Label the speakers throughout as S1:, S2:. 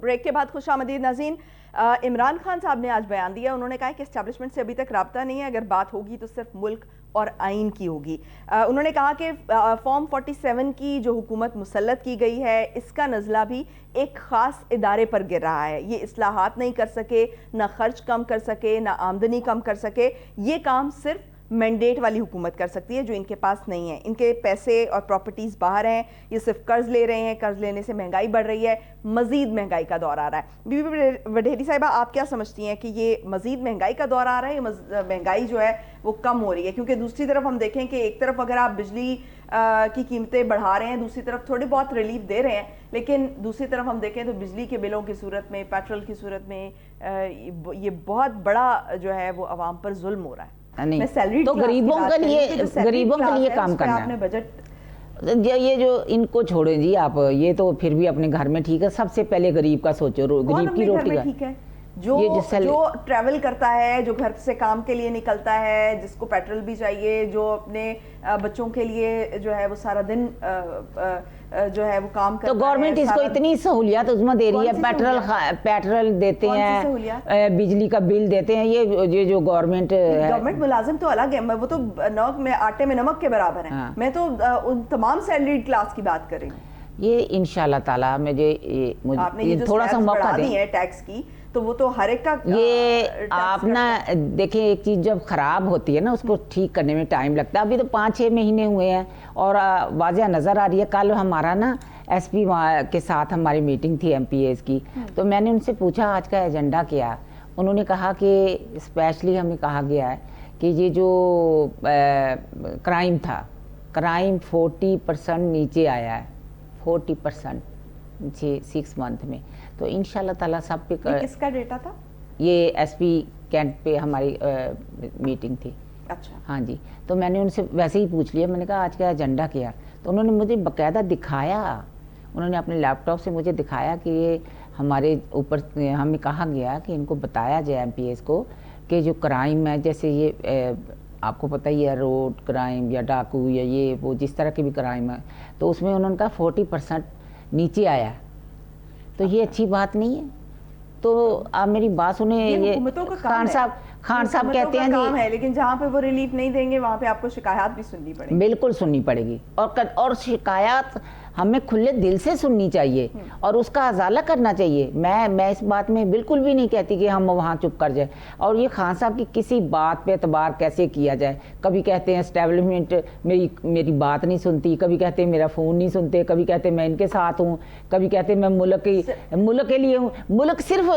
S1: Break के बाद खुशामदीद नाज़रीन। इमरान खान साहब ने आज बयान दिया, उन्होंने कहा कि एस्टेब्लिशमेंट से अभी तक राब्ता नहीं है, अगर बात होगी तो सिर्फ मुल्क और आइन की होगी। उन्होंने कहा कि फॉर्म 47 की जो हुकूमत मुसल्लत की गई है, इसका नज़ला भी एक ख़ास इदारे पर गिर रहा है। ये इस्लाहात नहीं कर सके, ना खर्च कम कर सके, ना आमदनी कम कर सके। ये काम सिर्फ मैंडेट वाली हुकूमत कर सकती है, जो इनके पास नहीं है। इनके पैसे और प्रॉपर्टीज़ बाहर हैं, ये सिर्फ कर्ज ले रहे हैं, कर्ज लेने से महंगाई बढ़ रही है, मज़ीद महंगाई का दौर आ रहा है। बीबी वडेहरी साहिबा, आप क्या समझती हैं कि ये मज़ीद महंगाई का दौर आ रहा है या महंगाई जो है वो कम हो रही है? क्योंकि दूसरी तरफ हम देखें कि एक तरफ अगर आप बिजली की कीमतें बढ़ा रहे हैं, दूसरी तरफ थोड़ी बहुत रिलीफ दे रहे हैं, लेकिन दूसरी तरफ हम देखें तो बिजली के बिलों की सूरत में, पेट्रोल की सूरत में ये बहुत बड़ा जो है वो आवाम पर जुल्म हो रहा है।
S2: नहीं तो गरीबों के लिए काम करना है। बजट ये जो इनको छोड़े जी आप, ये तो फिर भी अपने घर में ठीक है। सबसे पहले गरीब का सोचो, गरीब की रोटी का
S1: ठीक है। जो ट्रैवल करता है, जो घर से काम के लिए निकलता है, जिसको पेट्रोल भी चाहिए, जो अपने बच्चों के लिए जो है वो सारा दिन जो है वो काम करता है।
S2: तो गवर्नमेंट इसको इतनी सहूलियत उसमें दे रही है, पेट्रोल देते हैं, बिजली का बिल देते हैं। ये जो गवर्नमेंट
S1: मुलाजिम तो अलग है, वो तो नमक में आटे में नमक के बराबर है। हाँ। मैं तो उन तमाम सैलरीड क्लास की बात कर रही हूँ।
S2: ये इंशाल्लाह ताला मुझे थोड़ा सा मौका दें
S1: टैक्स की, तो वो तो हर एक का
S2: ये आप ना देखें, एक चीज़ जब ख़राब होती है ना, उसको ठीक करने में टाइम लगता है। अभी तो 5-6 महीने हुए हैं और वाज़ह नज़र आ रही है। कल हमारा ना एसपी के साथ हमारी मीटिंग थी MPAs की, तो मैंने उनसे पूछा आज का एजेंडा क्या। उन्होंने कहा कि स्पेशली हमें कहा गया है कि ये जो क्राइम था, क्राइम 40% नीचे आया है, 40% 6 मंथ में। तो इंशाल्लाह ताला सब पे
S1: किसका डेटा था?
S2: ये SP कैंट पे हमारी मीटिंग थी।
S1: अच्छा,
S2: हाँ जी। तो मैंने उनसे वैसे ही पूछ लिया, मैंने कहा आज का एजेंडा क्या। तो उन्होंने मुझे बाकायदा दिखाया, उन्होंने अपने लैपटॉप से मुझे दिखाया कि ये हमारे ऊपर हमें कहा गया कि इनको बताया जाए MPAs को कि जो क्राइम है, जैसे ये आपको पता ही है रोड क्राइम या डाकू या ये वो जिस तरह के भी क्राइम है, तो उसमें उन्होंने कहा 40% नीचे आया। तो ये अच्छी बात नहीं है। तो आप मेरी बात सुने, ये खान साहब कहते हैं
S1: काम है, लेकिन जहाँ पे वो रिलीफ नहीं देंगे वहाँ पे आपको शिकायत भी सुननी पड़ेगी।
S2: बिल्कुल सुननी पड़ेगी, और शिकायत हमें खुले दिल से सुननी चाहिए और उसका अजाला करना चाहिए। मैं इस बात में बिल्कुल भी नहीं कहती कि हम वहाँ चुप कर जाए। और ये खान साहब की किसी बात पे एतबार कैसे किया जाए। कभी कहते हैं एस्टेब्लिशमेंट मेरी बात नहीं सुनती, कभी कहते हैं मेरा फ़ोन नहीं सुनते, कभी कहते हैं मैं इनके साथ हूँ, कभी कहते हैं मैं मुल्क के लिए हूँ। मुल्क सिर्फ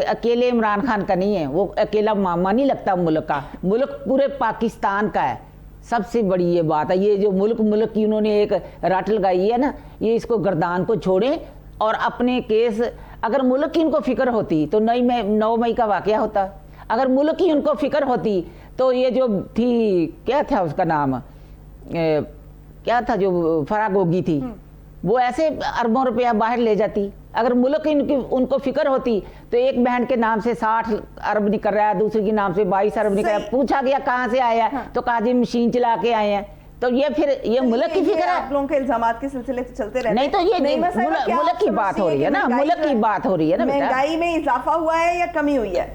S2: अकेले इमरान खान का नहीं है, वो अकेला मामा नहीं लगता मुल्क का, मुल्क पूरे पाकिस्तान का है। सबसे बड़ी ये बात है, ये जो मुल्क की उन्होंने एक रट लगाई है ना, ये इसको गर्दान को छोड़ें और अपने केस, अगर मुल्क की उनको फिक्र होती तो 9 मई का वाकया होता। अगर मुल्क की उनको फिक्र होती तो ये जो थी, क्या था उसका नाम, क्या था जो फरागोगी थी, वो ऐसे अरबों रुपया बाहर ले जाती। अगर मुल्क की उनको फिक्र होती तो एक बहन के नाम से 60 अरब निकल रहा है, दूसरे के नाम से 22 अरब निकल रहा है। पूछा गया कहाँ से आया, हाँ। तो कहा जी मशीन चला के आए हैं। तो ये फिर ये मुल्क की फिक्र है।
S1: आप लोगों के इल्जामात के सिलसिले से चलते रहते हैं।
S2: नहीं तो ये मुल्क की बात हो रही है ना, मुल्क की बात हो रही है ना।
S1: महंगाई में इजाफा हुआ है या कमी हुई है?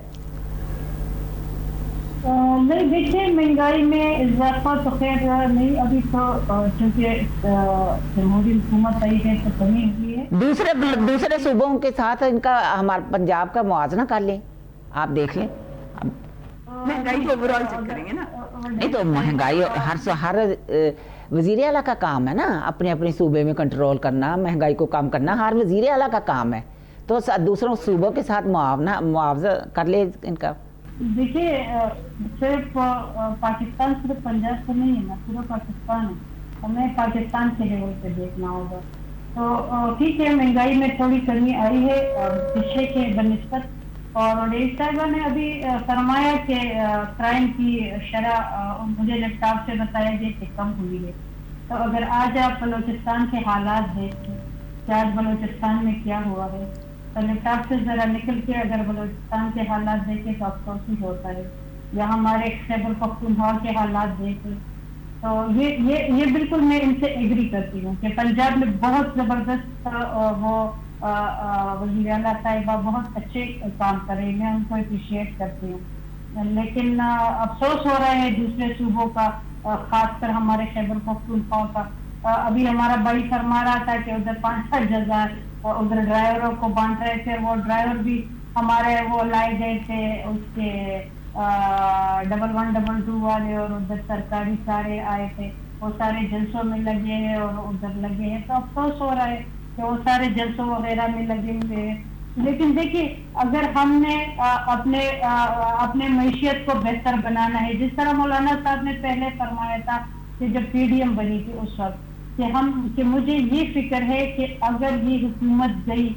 S3: नहीं, देखिए महंगाई में इजाफा तो खैर नहीं, अभी तो क्योंकि जमहूरी हुकूमत आई है तो कमी हुई है।
S2: दूसरे सूबों के साथ इनका हमारे पंजाब का मुआवजा कर लें, आप देख लें।
S1: महंगाई को ओवरऑल चेक करेंगे ना।
S2: नहीं तो महंगाई हर वज़ीर आला का काम है ना, अपने अपने सूबे में कंट्रोल करना, महंगाई को कम करना हर वज़ीर आला का काम है। तो दूसरों सूबों के साथ मुआवजा कर ले इनका।
S3: देखिए सिर्फ पाकिस्तान सिर्फ पंजाब से नहीं है ना, पूरा पाकिस्तान है, हमें पाकिस्तान के लेवल पे देखना होगा। तो ठीक है, महंगाई में थोड़ी कमी आई है पिछले के बनिस्बत। और रेड साहिबा ने अभी फरमाया कि क्राइम की शरह मुझे लैपटॉप से बताया गया कि कम हुई है। तो अगर आज आप बलूचिस्तान के हालात देखें कि आज बलूचिस्तान में क्या हुआ है, तो लैपटॉप से जरा निकल के अगर बलूचिस्तान के हालात देखें तो अफसोस ही होता है, या हमारे खैबर पख्तूनख्वा के हालात देखें तो ये बिल्कुल मैं इनसे एग्री करती हूँ कि पंजाब में बहुत जबरदस्त वो वज़ीर आला साहिबा बहुत अच्छे काम कर रही है, मैं उनको अप्रिशिएट करती हूँ। लेकिन अफसोस हो रहा है दूसरे सूबों का, खासकर हमारे खैबर पख्तूनख्वा का। अभी हमारा भाई फरमा रहा था कि उधर 5-5 हजार उधर ड्राइवरों को बांट रहे थे, वो ड्राइवर भी हमारे वो लाए गए थे उसके 1122 वाले, और उधर सरकारी सारे आए थे, वो सारे जलसों में लगे हैं और उधर लगे हैं। तो अफसोस हो रहा है कि वो सारे जलसों वगैरह में लगे हुए हैं। लेकिन देखिए, अगर हमने अपने मैशियत को बेहतर बनाना है, जिस तरह मौलाना साहब ने पहले फरमाया था कि जब पीडीएम बनी थी उस वक्त कि मुझे ये फिक्र है कि अगर ये हुकूमत गई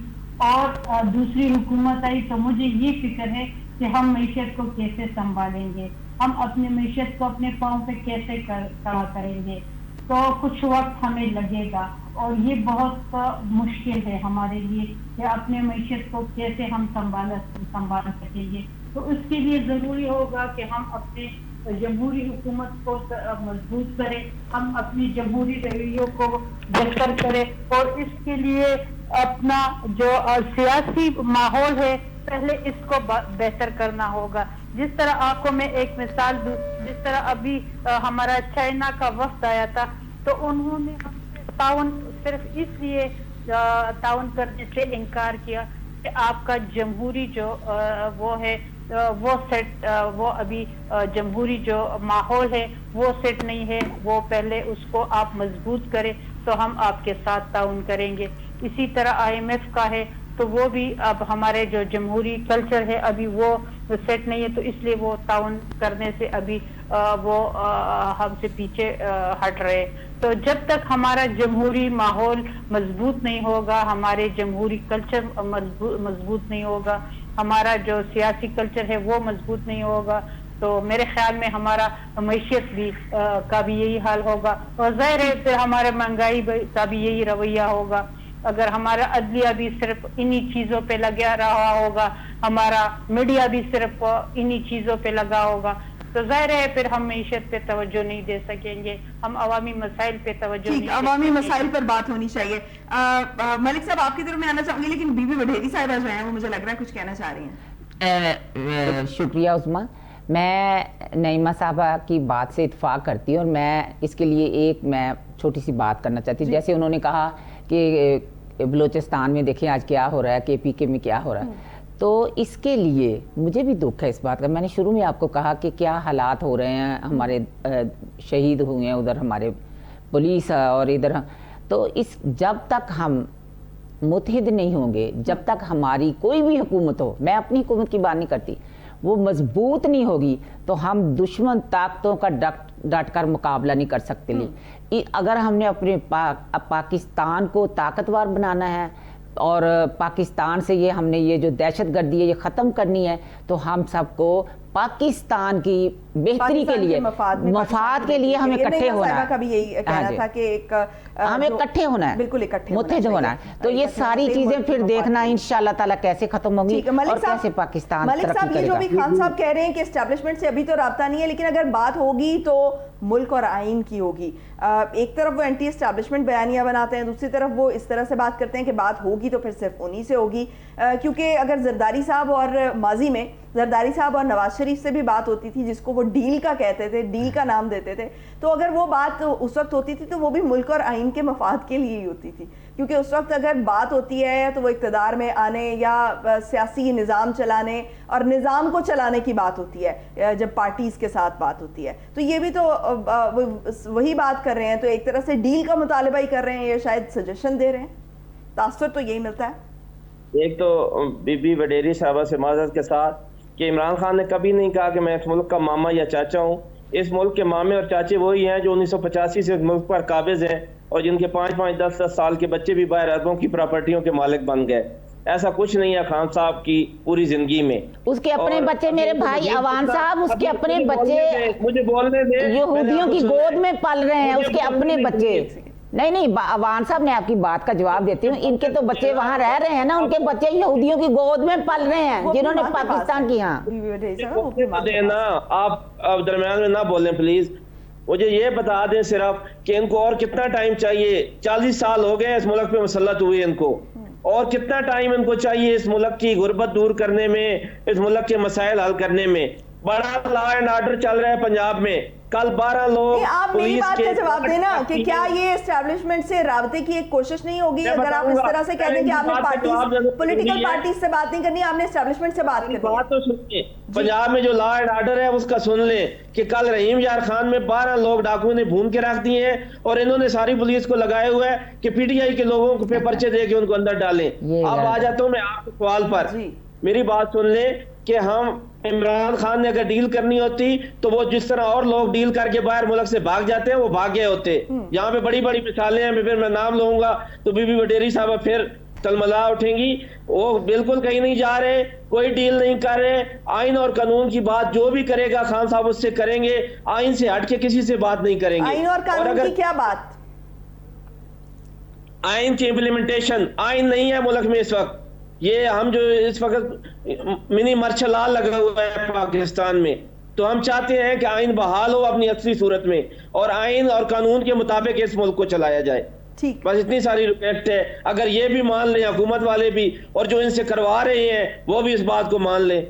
S3: और दूसरी हुकूमत आई तो मुझे ये फिक्र है कि हम मैशियत को कैसे संभालेंगे, हम अपनी मैशियत को अपने पाँव पे कैसे खड़ा करेंगे। तो कुछ वक्त हमें लगेगा और ये बहुत मुश्किल है हमारे लिए कि अपने मैशियत को कैसे हम संभाल सकेंगे। तो उसके लिए ज़रूरी होगा कि हम अपने जमहूरी हुकूमत को मजबूत करें, हम अपनी जमहूरी रवैयों को बेहतर करें, और इसके लिए अपना जो सियासी माहौल है पहले इसको बेहतर करना होगा। जिस तरह आपको मैं एक मिसाल दूं, जिस तरह अभी हमारा चाइना का वफ्द आया था, तो उन्होंने ताउन सिर्फ इसलिए ताउन करने से इनकार किया कि आपका जमहूरी जो वो है वो अभी जमहूरी जो माहौल है वो सेट नहीं है, वो पहले उसको आप मजबूत करें तो हम आपके साथ ताउन करेंगे। इसी तरह IMF का है, तो वो भी अब हमारे जो जमहूरी कल्चर है अभी वो सेट नहीं है, तो इसलिए वो ताउन करने से अभी वो हमसे पीछे हट रहे। तो जब तक हमारा जमहूरी माहौल मजबूत नहीं होगा, हमारे जमहूरी कल्चर मजबूत नहीं होगा, हमारा जो सियासी कल्चर है वो मजबूत नहीं होगा, तो मेरे ख्याल में हमारा मैशियत भी का भी यही हाल होगा, और ज़ाहिर है फिर हमारे महंगाई का भी यही रवैया होगा। अगर हमारा अदलिया भी सिर्फ इन्हीं चीज़ों पे लगा रहा होगा, हमारा मीडिया भी सिर्फ इन्हीं चीज़ों पे लगा होगा, तो ज़ाहिर है फिर हम मैशियत पे तवज्जो नहीं दे सकेंगे, हम अवामी मसाइल पे तवज्जो नहीं दे सकेंगे।
S1: अवामी मसाइल पर बात होनी चाहिए। मलिक साहब आपकी तरफ में आना चाहूंगी, लेकिन बीबी वढेरी साहिबा जो हैं वो मुझे लग रहा है कुछ कहना चाह रही हैं।
S2: शुक्रिया उस्मा, मैं नईमा साहबा की बात से इत्फाक करती हूँ, और मैं इसके लिए मैं छोटी सी बात करना चाहती हूँ। जैसे उन्होंने कहा कि बलूचिस्तान में देखें आज क्या हो रहा है, KPK में क्या हो रहा है, तो इसके लिए मुझे भी दुख है इस बात का। मैंने शुरू में आपको कहा कि क्या हालात हो रहे हैं, हमारे शहीद हुए हैं उधर हमारे पुलिस और इधर, तो जब तक हम मुत्तहिद नहीं होंगे, जब तक हमारी कोई भी हुकूमत हो, मैं अपनी हुकूमत की बात नहीं करती, वो मजबूत नहीं होगी तो हम दुश्मन ताकतों का डट कर मुकाबला नहीं कर सकते। अगर हमने अपने पाकिस्तान को ताकतवर बनाना है और पाकिस्तान से हमने ये जो दहशतगर्दी है ये ख़त्म करनी है, तो हम सबको पाकिस्तान की बेहतरी के लिए, मफाद के लिए हमें इकट्ठे होना है।
S1: कभी यही कहना था कि
S2: हमें इकट्ठे होना है,
S1: बिल्कुल इकट्ठे
S2: मुत्तहिद होना है। तो ये सारी चीजें फिर देखना इंशाअल्लाह ताला कैसे खत्म होंगी और कैसे पाकिस्तान
S1: मलिक साहब, ये जो भी खान साहब कह रहे हैं कि एस्टेब्लिशमेंट से अभी तो राब्ता नहीं है, लेकिन अगर बात होगी तो मुल्क और आइन की होगी। एक तरफ वो एंटी एस्टेब्लिशमेंट बयानियां बनाते हैं, दूसरी तरफ वो इस तरह से बात करते हैं कि बात होगी तो फिर सिर्फ उन्हीं से होगी, क्योंकि अगर जरदारी साहब और माजी में जरदारी साहब और नवाज शरीफ से भी बात होती थी, जिसको वो डील का कहते थे, डील का नाम देते थे, तो अगर वो बात उस वक्त होती थी तो वो भी मुल्क और आइन के मफाद के लिए ही होती थी, क्योंकि उस वक्त अगर बात होती है तो वो इक़्तिदार में आने या सियासी निज़ाम चलाने और निज़ाम को चलाने की बात होती है, जब पार्टीज़ के साथ बात होती है। तो ये भी तो वही बात कर रहे हैं, तो एक तरह से डील का मुतालबा ही कर रहे हैं, ये शायद सजेशन दे रहे हैं, तासुर तो यही मिलता है।
S4: एक तो बीबी वडेरी साहबा से माज़रत के साथ कि इमरान खान ने कभी नहीं कहा कि मैं इस मुल्क का मामा या चाचा हूँ। इस मुल्क के मामे और चाचे वही हैं जो 1985 से मुल्क पर काबिज हैं और जिनके 5-5, 10-10 साल के बच्चे भी बाहर अरबों की प्रॉपर्टियों के मालिक बन गए। ऐसा कुछ नहीं है खान साहब की पूरी जिंदगी में।
S2: उसके अपने बच्चे, मेरे भाई अवान साहब, उसके अपने बच्चे
S4: मुझे बोलने दे,
S2: यहूदियों की गोद में पल रहे हैं, उसके अपने बच्चे। नहीं, अवान साहब, मैं आपकी बात का जवाब देती हूँ। इनके तो बच्चे वहाँ रह रहे हैं ना, उनके बच्चे यहूदियों की गोद में पल रहे हैं जिन्होंने पाकिस्तान की।
S4: देना आप दरमियान में ना बोलें प्लीज। मुझे ये बता दें सिर्फ कि इनको और कितना टाइम चाहिए। 40 साल हो गए इस मुल्क पे मुसल्लत हुए इनको, اور کتنا ٹائم ان کو چاہیے اس ملک کی غربت دور کرنے میں، اس ملک کے مسائل حل کرنے میں. بڑا لا اینڈ آرڈر چل رہا ہے پنجاب میں. کل 12 لوگ
S1: آپ میری بات کا جواب دینا کہ کیا یہ اسٹیبلشمنٹ سے رابطے کی ایک کوشش نہیں ہوگی؟ اگر آپ اس طرح سے کہہ دیں کہ آپ نے پولیٹیکل پارٹیز سے بات نہیں کرنی، آپ نے اسٹیبلشمنٹ سے بات کرنی.
S4: بات تو سنیے، پنجاب میں جو لا اینڈ آرڈر ہے اس کا سن لیں کہ کل رحیم یار خان میں 12 لوگ ڈاکوؤں نے بھون کے رکھ دیے ہیں اور انہوں نے ساری پولیس کو لگائے ہوئے ہیں کہ پی ٹی آئی کے لوگوں کو پرچے دے کے ان کو اندر ڈالیں. اب آ جاتا ہوں میں آپ کے سوال پر. میری بات سن لیں کہ ہم عمران خان نے اگر ڈیل کرنی ہوتی تو وہ جس طرح اور لوگ ڈیل کر کے باہر ملک سے بھاگ جاتے ہیں وہ بھاگ گئے ہوتے. یہاں پہ بڑی بڑی مثالیں ہیں، پھر میں نام لوں گا تو بی بی وڈیری صاحبہ پھر تلملا اٹھیں گی. وہ بالکل کہیں نہیں جا رہے، کوئی ڈیل نہیں کر رہے. آئین اور قانون کی بات جو بھی کرے گا خان صاحب اس سے کریں گے، آئین سے ہٹ کے کسی سے بات نہیں کریں گے.
S1: آئین اور قانون کی کیا بات؟
S4: آئین کی امپلیمنٹیشن. آئین نہیں ہے ملک میں اس وقت. یہ ہم جو اس وقت منی مارشل لا لگا ہوا ہے پاکستان میں، تو ہم چاہتے ہیں کہ آئین بحال ہو اپنی اصلی صورت میں اور آئین اور قانون کے مطابق اس ملک کو چلایا جائے. بس اتنی ساری ریکویسٹ ہے. اگر یہ بھی مان لیں حکومت والے بھی اور جو ان سے کروا رہے ہیں وہ بھی اس بات کو مان لیں.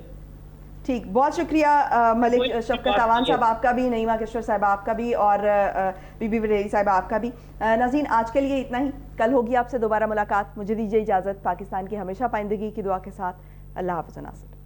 S1: ٹھیک، بہت شکریہ ملک شفقت اعوان صاحب آپ کا بھی، نعیمہ کشور صاحبہ آپ کا بھی، اور بی بی وڈیری صاحبہ آپ کا بھی. ناظرین آج کے لیے اتنا ہی. کل ہوگی آپ سے دوبارہ ملاقات. مجھے دیجیے اجازت. پاکستان کی ہمیشہ پائندگی کی دعا کے ساتھ. اللہ حافظ ناصر.